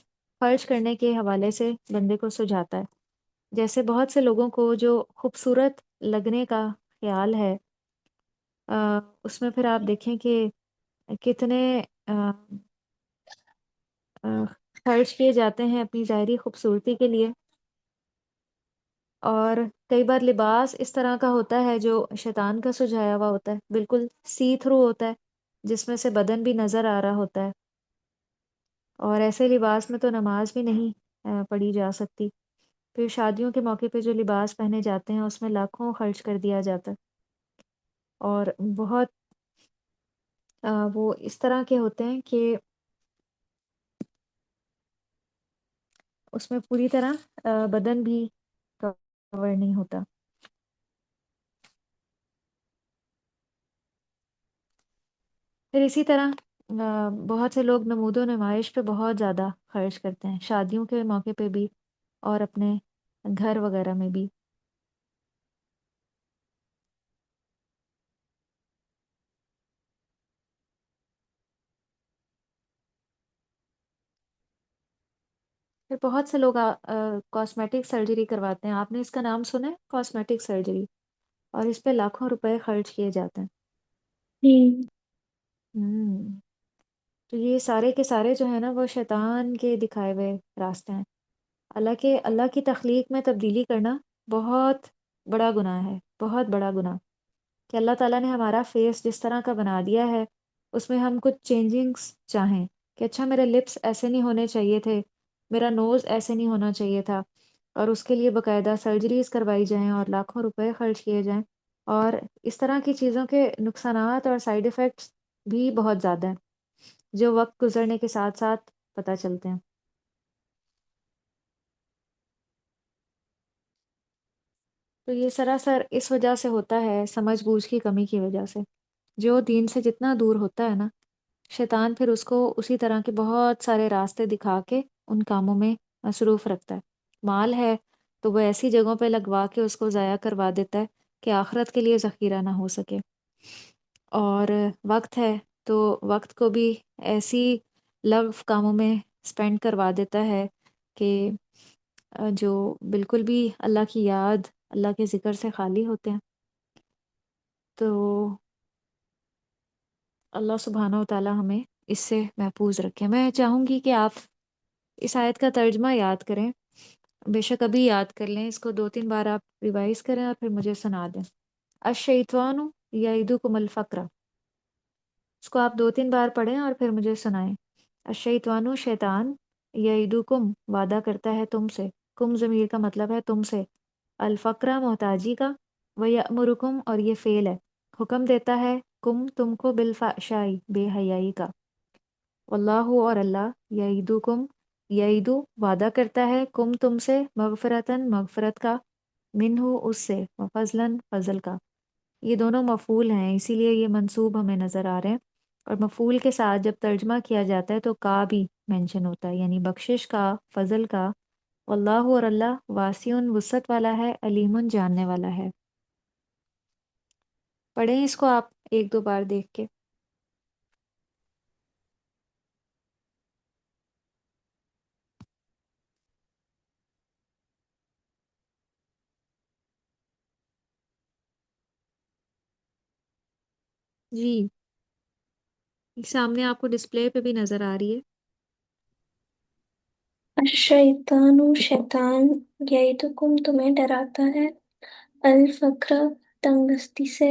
خرچ کرنے کے حوالے سے بندے کو سجاتا ہے۔ جیسے بہت سے لوگوں کو جو خوبصورت لگنے کا خیال ہے، اس میں پھر آپ دیکھیں کہ کتنے آ، آ، خرچ کیے جاتے ہیں اپنی ظاہری خوبصورتی کے لیے۔ اور کئی بار لباس اس طرح کا ہوتا ہے جو شیطان کا سجایا ہوا ہوتا ہے، بالکل سی تھرو ہوتا ہے، جس میں سے بدن بھی نظر آ رہا ہوتا ہے، اور ایسے لباس میں تو نماز بھی نہیں پڑھی جا سکتی۔ پھر شادیوں کے موقع پہ جو لباس پہنے جاتے ہیں اس میں لاکھوں خرچ کر دیا جاتا ہے، اور بہت وہ اس طرح کے ہوتے ہیں کہ اس میں پوری طرح بدن بھی کور نہیں ہوتا۔ پھر اسی طرح بہت سے لوگ نمود و نمائش پہ بہت زیادہ خرچ کرتے ہیں، شادیوں کے موقع پہ بھی اور اپنے گھر وغیرہ میں بھی۔ پھر بہت سے لوگ کاسمیٹک سرجری کرواتے ہیں، آپ نے اس کا نام سنا ہے کاسمیٹک سرجری؟ اور اس پہ لاکھوں روپے خرچ کیے جاتے ہیں۔ جی ہوں تو یہ سارے کے سارے جو ہے نا وہ شیطان کے دکھائے ہوئے راستے ہیں۔ اللہ کی تخلیق میں تبدیلی کرنا بہت بڑا گناہ ہے، بہت بڑا گناہ، کہ اللہ تعالیٰ نے ہمارا فیس جس طرح کا بنا دیا ہے اس میں ہم کچھ چینجنگز چاہیں کہ اچھا میرے لپس ایسے نہیں ہونے چاہیے تھے، میرا نوز ایسے نہیں ہونا چاہیے تھا، اور اس کے لیے باقاعدہ سرجریز کروائی جائیں اور لاکھوں روپے خرچ کیے جائیں۔ اور اس طرح کی چیزوں کے نقصانات اور سائیڈ ایفیکٹس بھی بہت زیادہ ہیں جو وقت گزرنے کے ساتھ ساتھ پتہ چلتے ہیں۔ تو یہ سراسر اس وجہ سے ہوتا ہے، سمجھ بوجھ کی کمی کی وجہ سے۔ جو دین سے جتنا دور ہوتا ہے نا، شیطان پھر اس کو اسی طرح کے بہت سارے راستے دکھا کے ان کاموں میں مصروف رکھتا ہے۔ مال ہے تو وہ ایسی جگہوں پہ لگوا کے اس کو ضائع کروا دیتا ہے کہ آخرت کے لیے ذخیرہ نہ ہو سکے، اور وقت ہے تو وقت کو بھی ایسی لغو کاموں میں سپینڈ کروا دیتا ہے کہ جو بالکل بھی اللہ کی یاد، اللہ کے ذکر سے خالی ہوتے ہیں۔ تو اللہ سبحانہ و تعالی ہمیں اس سے محفوظ رکھے۔ میں چاہوں گی کہ آپ اس آیت کا ترجمہ یاد کریں، بے شک ابھی یاد کر لیں اس کو، 2 3 بار آپ ریوائز کریں اور پھر مجھے سنا دیں۔ الشیطان یعدکم الفقر، اس کو آپ 2 3 بار پڑھیں اور پھر مجھے سنائیں۔ الشیطان، شیطان، یعدکم، وعدہ کرتا ہے تم سے، کم ضمیر کا مطلب ہے تم سے، الفقرہ محتاجی کا، ویأمرکم، اور یہ فعل ہے، حکم دیتا ہے کم تم کو، بالفحشائی، بے حیائی کا، واللہ، اور اللہ، یعیدکم، یعیدو، وعدہ کرتا ہے کم تم سے، مغفرتاً، مغفرت کا، منہ، اس سے، وفضلاً، فضل کا۔ یہ دونوں مفعول ہیں اسی لیے یہ منصوب ہمیں نظر آ رہے ہیں، اور مفعول کے ساتھ جب ترجمہ کیا جاتا ہے تو کا بھی مینشن ہوتا ہے، یعنی بخشش کا، فضل کا۔ واللہ، اور اللہ، واسع، وسعت والا ہے، علیم، جاننے والا ہے۔ پڑھیں اس کو آپ 1 2 بار دیکھ کے۔ جی، سامنے آپ کو ڈسپلے پہ بھی نظر آ رہی ہے۔ الشیطان، شیطان، یعدکم، تمہیں ڈراتا ہے، الفقر، تنگ دستی سے،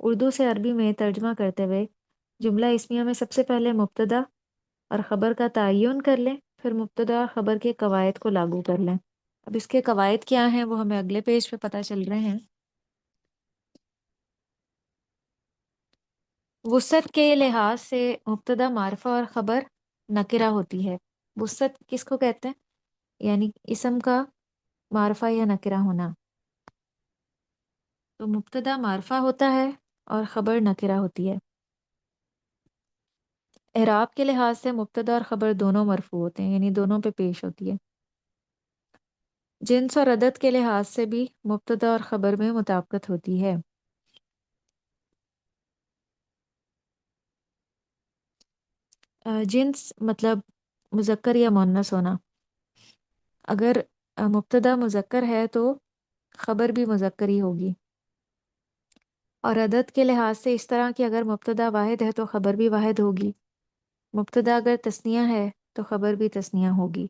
اردو سے عربی میں ترجمہ کرتے ہوئے جملہ اسمیہ میں سب سے پہلے مبتدا اور خبر کا تعین کر لیں، پھر مبتدا اور خبر کے قواعد کو لاگو کر لیں۔ اب اس کے قواعد کیا ہیں وہ ہمیں اگلے پیج پہ پتہ چل رہے ہیں۔ وسعت کے لحاظ سے مبتدا معرفہ اور خبر نکرہ ہوتی ہے۔ وسعت کس کو کہتے ہیں؟ یعنی اسم کا معرفہ یا نکرہ ہونا۔ تو مبتدا معرفہ ہوتا ہے اور خبر نکرہ ہوتی ہے۔ اعراب کے لحاظ سے مبتدا اور خبر دونوں مرفوع ہوتے ہیں، یعنی دونوں پہ پیش ہوتی ہے۔ جنس اور عدد کے لحاظ سے بھی مبتدا اور خبر میں مطابقت ہوتی ہے۔ جنس مطلب مذکر یا مؤنث ہونا۔ اگر مبتدا مذکر ہے تو خبر بھی مذکر ہی ہوگی۔ اور عدد کے لحاظ سے اس طرح کہ اگر مبتدا واحد ہے تو خبر بھی واحد ہوگی، مبتدا اگر تثنیہ ہے تو خبر بھی تثنیہ ہوگی۔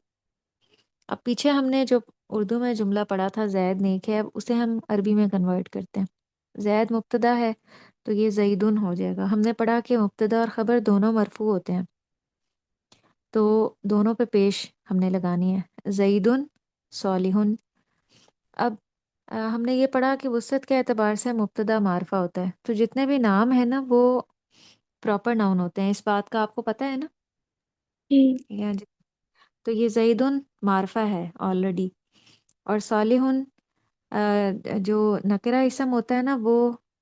اب پیچھے ہم نے جو اردو میں جملہ پڑھا تھا زید نیک ہے، اب اسے ہم عربی میں کنورٹ کرتے ہیں۔ زید مبتدا ہے تو یہ زیدن ہو جائے گا۔ ہم نے پڑھا کہ مبتدا اور خبر دونوں مرفوع ہوتے ہیں، تو دونوں پہ پیش ہم نے لگانی ہے، زیدن صالحن۔ اب ہم نے یہ پڑھا کہ وسعت کے اعتبار سے مبتدا معرفہ ہوتا ہے، تو جتنے بھی نام ہیں نا وہ پراپر ناؤن ہوتے ہیں، اس بات کا آپ کو پتہ ہے نا؟ جی تو یہ زیدن معرفہ ہے آلریڈی، اور صالحن جو نکرہ اسم ہوتا ہے نا وہ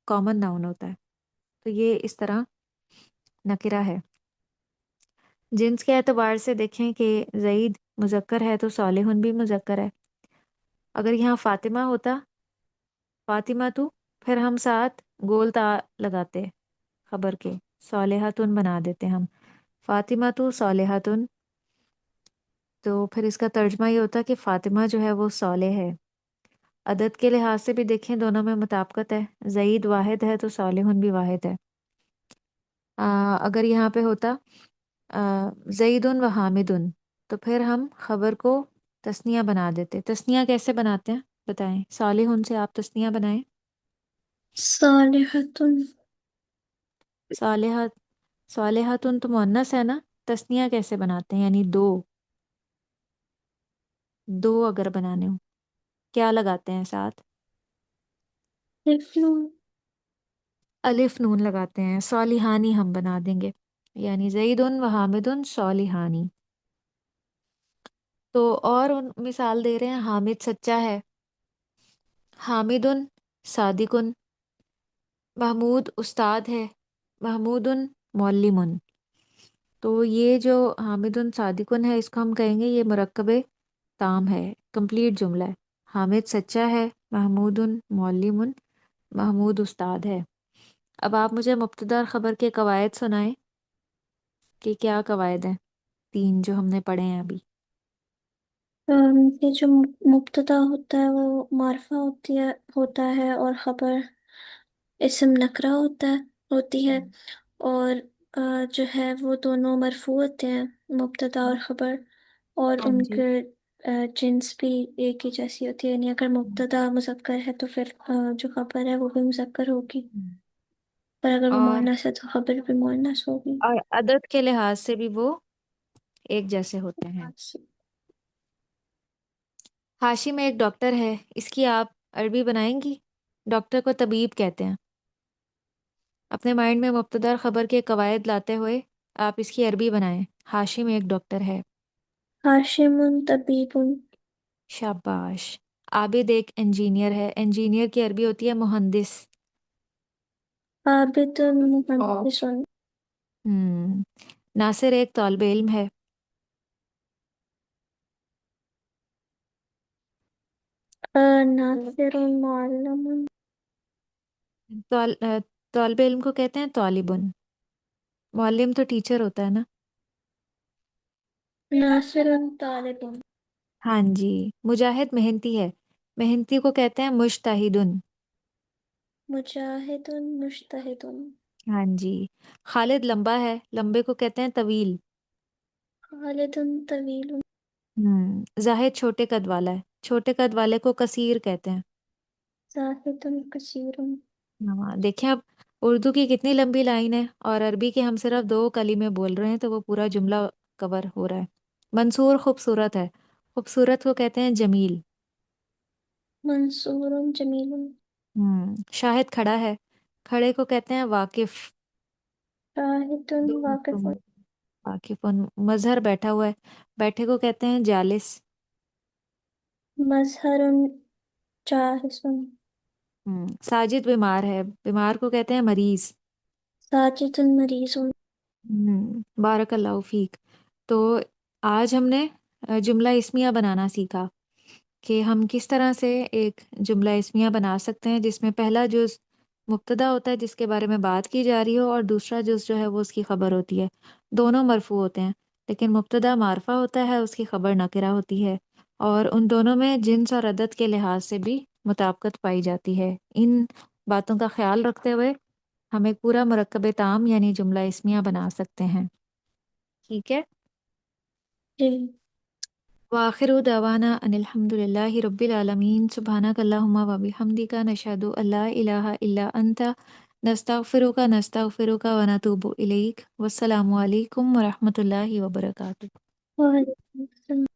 کامن ناؤن ہوتا ہے، تو یہ اس طرح نکرہ ہے۔ جنس کے اعتبار سے دیکھیں کہ زید مذکر ہے تو صالحن بھی مذکر ہے۔ اگر یہاں فاطمہ ہوتا، فاطمہ تو، پھر ہم ساتھ گول تا لگاتے خبر کے، صالحتن بنا دیتے ہم، فاطمہ تو صالحتن، تو پھر اس کا ترجمہ یہ ہوتا کہ فاطمہ جو ہے وہ صالح ہے۔ عدد کے لحاظ سے بھی دیکھیں دونوں میں مطابقت ہے، زید واحد ہے تو صالحن بھی واحد ہے۔ اگر یہاں پہ ہوتا زیدن و حامدن، تو پھر ہم خبر کو تثنیہ بنا دیتے۔ تثنیہ کیسے بناتے ہیں بتائیں؟ صالحن سے آپ تثنیہ بنائیں۔ صالحتن، صالحہ، صالحتن تو مؤنث ہے نا، تثنیہ کیسے بناتے ہیں؟ یعنی دو، دو اگر بنانے ہو کیا لگاتے ہیں ساتھ؟ لفنون، الف نون لگاتے ہیں۔ صالحانی ہم بنا دیں گے، یعنی زیدن و حامدن صالحانی۔ تو اور مثال دے رہے ہیں، حامد سچا ہے، حامدن صادقن، محمود استاد ہے، محمودن معلمن۔ تو یہ جو حامدن صادقن ہے اس کو ہم کہیں گے یہ مرکب تام ہے، کمپلیٹ جملہ ہے۔ حامد سچا ہے، محمودن معلمن، محمود استاد ہے۔ اب آپ مجھے مبتدا اور خبر کے قواعد سنائیں کہ کیا قواعد ہیں، تین جو ہم نے پڑھے ہیں ابھی۔ یہ جو مبتدا ہوتا ہے وہ معرفہ ہوتا ہے اور خبر اسم نکرہ ہوتی ہے، اور جو ہے وہ دونوں مرفوع ہوتے ہیں، مبتدا اور خبر، اور ہاں ان جی، کے جنس بھی ایک ہی جیسی ہوتی ہے، یعنی اگر مبتدا مذکر ہے تو پھر جو خبر ہے وہ بھی مذکر ہوگی، اور اگر وہ اور مؤنث ہے تو خبر بھی مؤنث ہوگی۔ اور عدد کے لحاظ سے بھی وہ ایک جیسے ہوتے ہیں۔ ہاشم ایک ڈاکٹر ہے، اس کی آپ عربی بنائیں گی؟ ڈاکٹر کو طبیب کہتے ہیں۔ اپنے مائنڈ میں مبتدا اور خبر کے قواعد لاتے ہوئے آپ اس کی عربی بنائیں۔ ہاشم ایک ڈاکٹر ہے۔ ہاشم طبیب، شاباش۔ عابد ایک انجینئر ہے، انجینئر کی عربی ہوتی ہے مہندس۔ عابد مہندس، ہم ناصر ایک طالب علم ہے۔ ناصر معلم، طالب علم کو کہتے ہیں طالبن، معلم تو ٹیچر ہوتا ہے نا۔ ناصر طالب، ہاں جی۔ مجاہد محنتی ہے، محنتی کو کہتے ہیں مجتہدن۔ مجاہد مجتہد، ہاں جی۔ خالد لمبا ہے، لمبے کو کہتے ہیں طویل۔ خالد طویل، زاہد چھوٹے قد والا ہے، چھوٹے قد والے کو کثیر کہتے ہیں۔ زاہد کثیر، ہاں دیکھیں اب اردو کی کتنی لمبی لائن ہے اور عربی کے ہم صرف دو کلمے بول رہے ہیں تو وہ پورا جملہ کور ہو رہا ہے. منصور خوبصورت ہے. خوبصورت کو کہتے ہیں جمیل. منصور جمیل. شاہد کھڑا ہے. کھڑے کو کہتے ہیں واقف. شاہد دو واقف. مفہوم. واقف. مظہر بیٹھا ہوا ہے. بیٹھے کو کہتے ہیں جالس. مظہر جاہز. ساجد بیمار ہے. بیمار کو کہتے ہیں مریض. ساجد مریض. بارک اللہ فیک. تو آج ہم نے جملہ اسمیہ بنانا سیکھا کہ ہم کس طرح سے ایک جملہ اسمیہ بنا سکتے ہیں جس میں پہلا جز مبتدا ہوتا ہے جس کے بارے میں بات کی جا رہی ہو اور دوسرا جز جو ہے وہ اس کی خبر ہوتی ہے. دونوں مرفوع ہوتے ہیں لیکن مبتدا معرفہ ہوتا ہے، اس کی خبر نکرہ ہوتی ہے، اور ان دونوں میں جنس اور عدد کے لحاظ سے بھی مطابقت پائی جاتی ہے. ان باتوں کا خیال رکھتے ہوئے ہم ایک پورا مرکب تام یعنی جملہ اسمیہ بنا سکتے ہیں. ٹھیک ہے. جی. وآخر دعوانا ان الحمد للہ رب العالمین. سبحانک اللہم و بحمدک نشہد ان لا الہ الا انت نستغفرک ونتوب الیک. والسلام علیکم ورحمۃ اللہ وبرکاتہ. وعلیکم السلام.